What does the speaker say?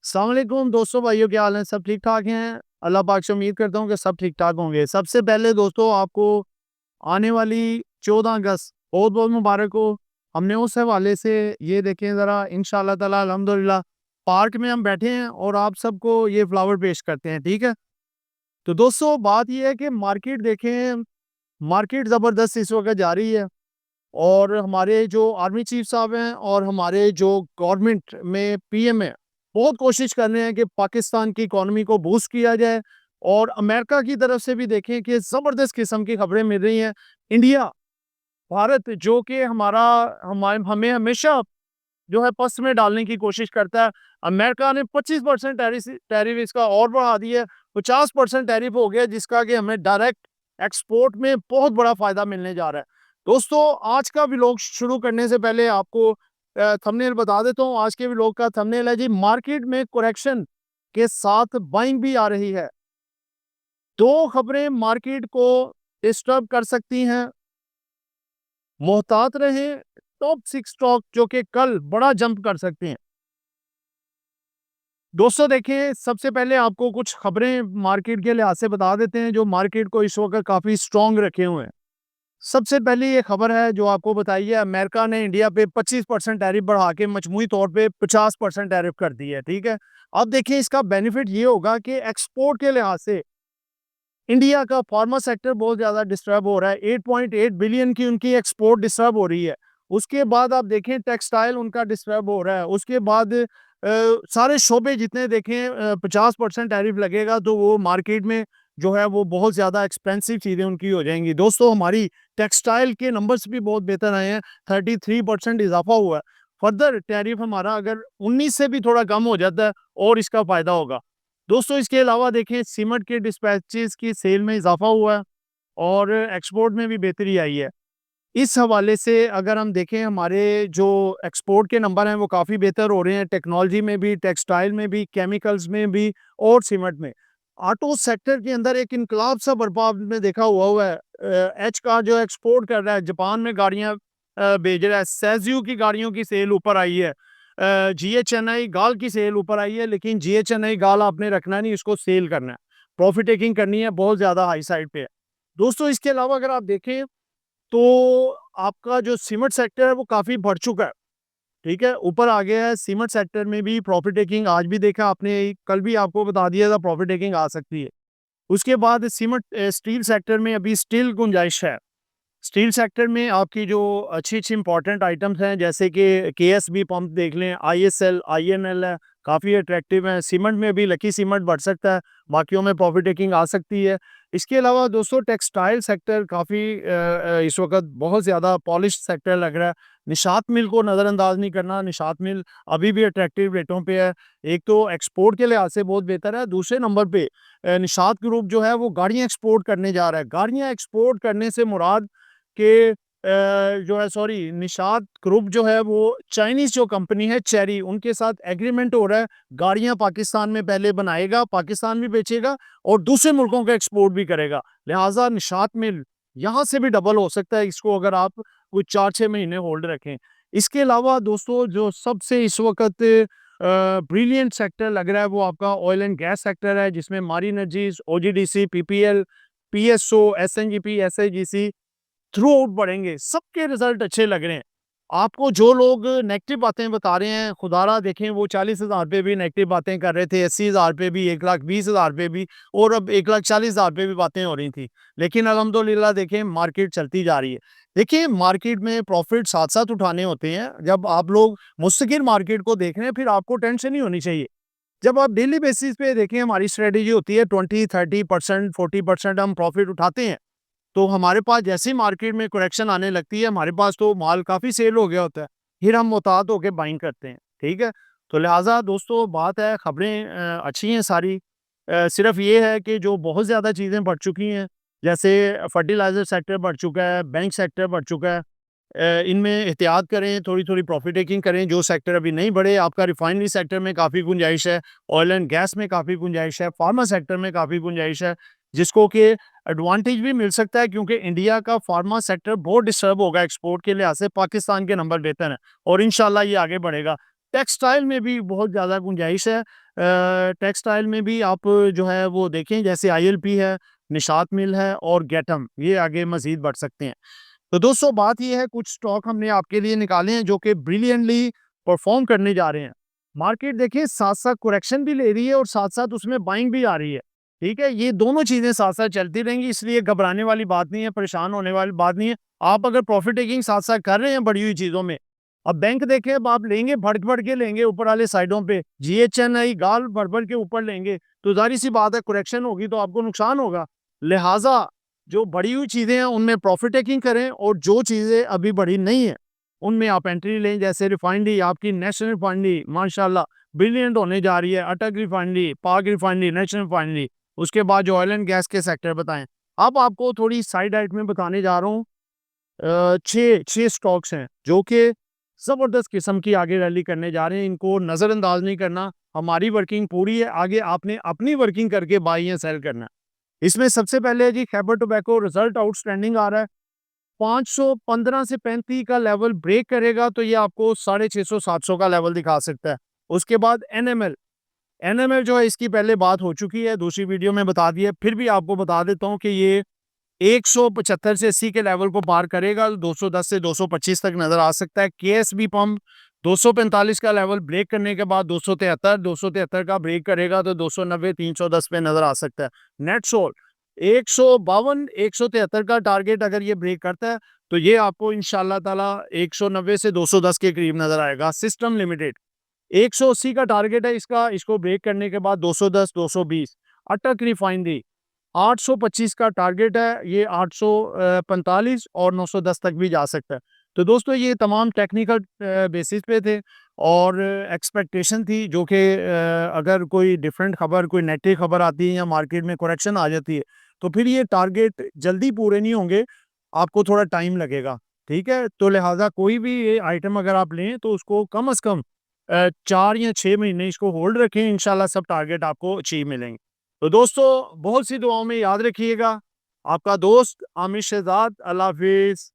अस्सलाम वालेकुम दोस्तों, भाइयों, क्या हाल है? सब ठीक ठाक हैं? अल्लाह पाक से उम्मीद करता हूँ कि सब ठीक ठाक होंगे। सबसे पहले दोस्तों, आपको आने वाली 14 अगस्त बहुत बहुत मुबारक हो। हमने उस हवाले से ये देखें ज़रा, इंशाल्लाह ताला अल्हम्दुलिल्लाह पार्क में हम बैठे हैं और आप सबको ये फ्लावर पेश करते हैं, ठीक है। तो दोस्तों, बात ये है कि मार्केट देखें, मार्केट ज़बरदस्त इस वक्त जा रही है। और हमारे जो आर्मी चीफ साहब हैं और हमारे जो गवर्नमेंट में पीएम है, बहुत कोशिश कर रहे हैं कि पाकिस्तान की इकोनॉमी को बूस्ट किया जाए। और अमेरिका की तरफ से भी देखें कि ज़बरदस्त किस्म की खबरें मिल रही हैं। इंडिया, भारत जो कि हमारा हमें हमेशा जो है पस्त में डालने की कोशिश करता है। अमेरिका ने 25% टैरिफ इसका और बढ़ा दिया है, 50% टैरिफ हो गया, जिसका कि हमें डायरेक्ट एक्सपोर्ट में बहुत बड़ा फायदा मिलने जा रहा है। दोस्तों, आज का व्लॉग शुरू करने से पहले आपको थंबनेल बता देता हूँ। आज के व्लॉग का थंबनेल है जी, मार्केट में करेक्शन के साथ बाइंग भी आ रही है। दो खबरें मार्केट को डिस्टर्ब कर सकती हैं, मोहतात रहें। टॉप 6 स्टॉक जो कि कल बड़ा जंप कर सकते हैं। दोस्तों देखिए, सबसे पहले आपको कुछ खबरें मार्केट के लिहाज से बता देते हैं जो मार्केट को इस वक्त काफ़ी स्ट्रॉन्ग रखे हुए हैं। सबसे पहले ये खबर है जो आपको बताई है, अमेरिका ने इंडिया पे 25% टैरिफ बढ़ा के मजमूई तौर पे 50% टैरिफ कर दी है, ठीक है। अब देखिए, इसका बेनिफिट ये होगा कि एक्सपोर्ट के लिहाज से इंडिया का फार्मा सेक्टर बहुत ज़्यादा डिस्टर्ब हो रहा है। 8.8 बिलियन की उनकी एक्सपोर्ट डिस्टर्ब हो रही है। उसके बाद आप देखें, टेक्सटाइल उनका डिस्टर्ब हो रहा है। उसके बाद सारे शोबे जितने देखें, 50% टैरिफ लगेगा तो वो मार्केट में जो है वो बहुत ज़्यादा एक्सपेंसिव चीज़ें उनकी हो जाएंगी। दोस्तों, हमारी टेक्सटाइल के नंबर्स भी बहुत बेहतर आए हैं, 33% इजाफा हुआ है। फर्दर टैरिफ हमारा अगर 19 से भी थोड़ा कम हो जाता है और इसका फ़ायदा होगा। दोस्तों, इसके अलावा देखें, सीमेंट के डिस्पैचेस की सेल में इजाफा हुआ है और एक्सपोर्ट में भी बेहतरी आई है। इस हवाले से अगर हम देखें, हमारे जो एक्सपोर्ट के नंबर हैं वो काफ़ी बेहतर हो रहे हैं, टेक्नोलॉजी में भी, टेक्सटाइल में भी, केमिकल्स में भी और सीमेंट में। ऑटो सेक्टर के अंदर एक इनकलाब सा बर्पा आपने देखा हुआ है। एच का जो एक्सपोर्ट कर रहा है, जापान में गाड़ियाँ भेज रहा है। सेज़ियो की गाड़ियों की सेल ऊपर आई है। GHNI गाल की सेल ऊपर आई है, लेकिन GHNI गाल आपने रखना नहीं, इसको सेल करना है, प्रॉफिट टेकिंग करनी है, बहुत ज़्यादा हाई साइड पे है। दोस्तों, इसके अलावा अगर आप देखें तो आपका जो सीमेंट सेक्टर है वो काफ़ी बढ़ चुका है, ठीक है, ऊपर आ गया है। सीमेंट सेक्टर में भी प्रॉफिट टेकिंग आज भी देखा आपने, कल भी आपको बता दिया था प्रॉफिट टेकिंग आ सकती है। उसके बाद सीमेंट स्टील सेक्टर में अभी स्टिल गुंजाइश है। स्टील सेक्टर में आपकी जो अच्छी-अच्छी इम्पोर्टेंट आइटम्स हैं, जैसे कि केएसबी पंप देख लें, आईएसएल, आईएनएल है, काफ़ी अट्रैक्टिव हैं। सीमेंट में भी लकी सीमेंट बढ़ सकता है, बाकियों में प्रॉफिट टेकिंग आ सकती है। इसके अलावा दोस्तों, टेक्सटाइल सेक्टर काफ़ी इस वक़्त बहुत ज़्यादा पॉलिश्ड सेक्टर लग रहा है। निशात मिल को नज़रअंदाज नहीं करना, निशात मिल अभी भी अट्रैक्टिव रेटों पे है। एक तो एक्सपोर्ट के लिहाज से बहुत बेहतर है, दूसरे नंबर पे निशात ग्रुप जो है वो गाड़ियाँ एक्सपोर्ट करने जा रहा है। गाड़ियाँ एक्सपोर्ट करने से मुराद कि जो है, सॉरी, निशात ग्रुप जो है वो चाइनीज़ जो कंपनी है चेरी, उनके साथ एग्रीमेंट हो रहा है। गाड़ियाँ पाकिस्तान में पहले बनाएगा, पाकिस्तान भी बेचेगा और दूसरे मुल्कों को एक्सपोर्ट भी करेगा। लिहाजा निशात मिल यहाँ से भी डबल हो सकता है, इसको अगर आप कुछ 4-6 महीने होल्ड रखें। इसके अलावा दोस्तों, जो सबसे इस वक्त ब्रिलियंट सेक्टर लग रहा है वो आपका ऑयल एंड गैस सेक्टर है, जिसमें मारी energies, OGDC, PPL, PSO, SNGP, SIGC through out बढ़ेंगे। सबके रिजल्ट अच्छे लग रहे हैं। आपको जो लोग नेगेटिव बातें बता रहे हैं, खुदारा देखें, वो 40,000 पे भी नेगेटिव बातें कर रहे थे, 80,000 पे भी, 1,20,000 पे भी, और अब 1,40,000 पे भी बातें हो रही थी। लेकिन अल्हम्दुलिल्लाह देखें, मार्केट चलती जा रही है। देखिए, मार्केट में प्रॉफिट साथ साथ उठाने होते हैं। जब आप लोग मुस्तकिल मार्केट को देख रहे हैं, फिर आपको टेंशन नहीं होनी चाहिए। जब आप डेली बेसिस पे देखें, हमारी स्ट्रेटेजी होती है 20-30%, 40% हम प्रॉफिट उठाते हैं। तो हमारे पास जैसे ही मार्केट में करेक्शन आने लगती है, हमारे पास तो माल काफ़ी सेल हो गया होता है, फिर हम मुहतात होकर बाइंग करते हैं, ठीक है। तो लिहाजा दोस्तों, बात है, खबरें अच्छी हैं सारी। सिर्फ ये है कि जो बहुत ज़्यादा चीज़ें बढ़ चुकी हैं, जैसे फर्टिलाइज़र सेक्टर बढ़ चुका है, बैंक सेक्टर बढ़ चुका है। इनमें एहतियात करें, थोड़ी-थोड़ी प्रॉफिट टेकिंग करें। जो सेक्टर अभी नहीं बढ़े, आपका रिफाइनरी सेक्टर में काफ़ी गुंजाइश है, ऑयल एंड गैस में काफ़ी गुंजाइश है, फार्मा सेक्टर में काफ़ी गुंजाइश है, जिसको कि एडवांटेज भी मिल सकता है, क्योंकि इंडिया का फार्मा सेक्टर बहुत डिस्टर्ब होगा एक्सपोर्ट के लिहाज से। पाकिस्तान के नंबर बेहतर हैं और इंशाल्लाह ये आगे बढ़ेगा। टेक्सटाइल में भी बहुत ज़्यादा गुंजाइश है। टेक्सटाइल में भी आप जो है वो देखें, जैसे ILP है, निशात मिल है और गेटम, ये आगे मजीद बढ़ सकते हैं। तो दोस्तों बात ये है, कुछ स्टॉक हमने आपके लिए निकाले हैं जो कि ब्रिलियंटली परफॉर्म करने जा रहे हैं। मार्केट देखिए साथ साथ करेक्शन भी ले रही है और साथ साथ उसमें बाइंग भी आ रही है। ठीक है, ये दोनों चीजें साथ साथ चलती रहेंगी, इसलिए घबराने वाली बात नहीं है, परेशान होने वाली बात नहीं है। आप अगर प्रॉफिट टेकिंग साथ साथ कर रहे हैं बढ़ी हुई चीजों में, अब बैंक देखें, अब आप लेंगे भड़ के लेंगे ऊपर वाले साइडों पे, GHNI गाल भड़ के ऊपर लेंगे, तो जाहिर सी बात है करेक्शन होगी तो आपको नुकसान होगा। लिहाजा जो बढ़ी हुई चीजें हैं उनमें प्रॉफिट टेकिंग करें, और जो चीजें अभी बढ़ी नहीं है उनमें आप एंट्री लें। जैसे रिफाइनरी, आपकी नेशनल रिफाइनरी माशाल्लाह ब्रिलियंट होने जा रही है, अटक रिफाइनरी, पाक रिफाइनरी, नेशनल रिफाइनरी। उसके बाद जो ऑयल एंड गैस के सेक्टर बताएं। अब आपको थोड़ी साइड आइट में बताने जा रहा हूँ। छः छः स्टॉक्स हैं जो कि ज़बरदस्त किस्म की आगे रैली करने जा रहे हैं, इनको नज़रअंदाज नहीं करना। हमारी वर्किंग पूरी है, आगे आपने अपनी वर्किंग करके बाई या सेल करना है। इसमें सबसे पहले है जी खैबर टोबैको, रिजल्ट आउटस्टैंडिंग आ रहा है। 515 से 35 का लेवल ब्रेक करेगा तो ये आपको 650 700 का लेवल दिखा सकता है। उसके बाद NML जो है, इसकी पहले बात हो चुकी है, दूसरी वीडियो में बता दिया, फिर भी आपको बता देता हूँ कि ये 175 से 80 के लेवल को पार करेगा, 210 से 225 तक नजर आ सकता है। KSB पंप 245 का लेवल ब्रेक करने के बाद 273 का ब्रेक करेगा तो 290 310 पे नजर आ सकता है। नेट सोल 152 173 का टारगेट अगर ये ब्रेक करता है तो ये आपको इंशाल्लाह ताला 190 से 210 के करीब नजर आएगा। सिस्टम लिमिटेड 180 का टारगेट है इसका, इसको ब्रेक करने के बाद 210 220। अटक रिफाइनरी 825 का टारगेट है, ये 845 और 910 तक भी जा सकता है। तो दोस्तों ये तमाम टेक्निकल बेसिस पे थे और एक्सपेक्टेशन थी, जो कि अगर कोई डिफरेंट खबर, कोई नेगेटिव खबर आती है या मार्केट में करेक्शन आ जाती है तो फिर ये टारगेट जल्दी पूरे नहीं होंगे, आपको थोड़ा टाइम लगेगा। ठीक है, तो लिहाजा कोई भी ये आइटम अगर आप लें तो उसको कम से कम 4 या 6 महीने इसको होल्ड रखें, इंशाल्लाह सब टारगेट आपको अचीव मिलेंगे। तो दोस्तों बहुत सी दुआओं में याद रखिएगा। आपका दोस्त आमिर शहजाद, अल्लाह हाफिज।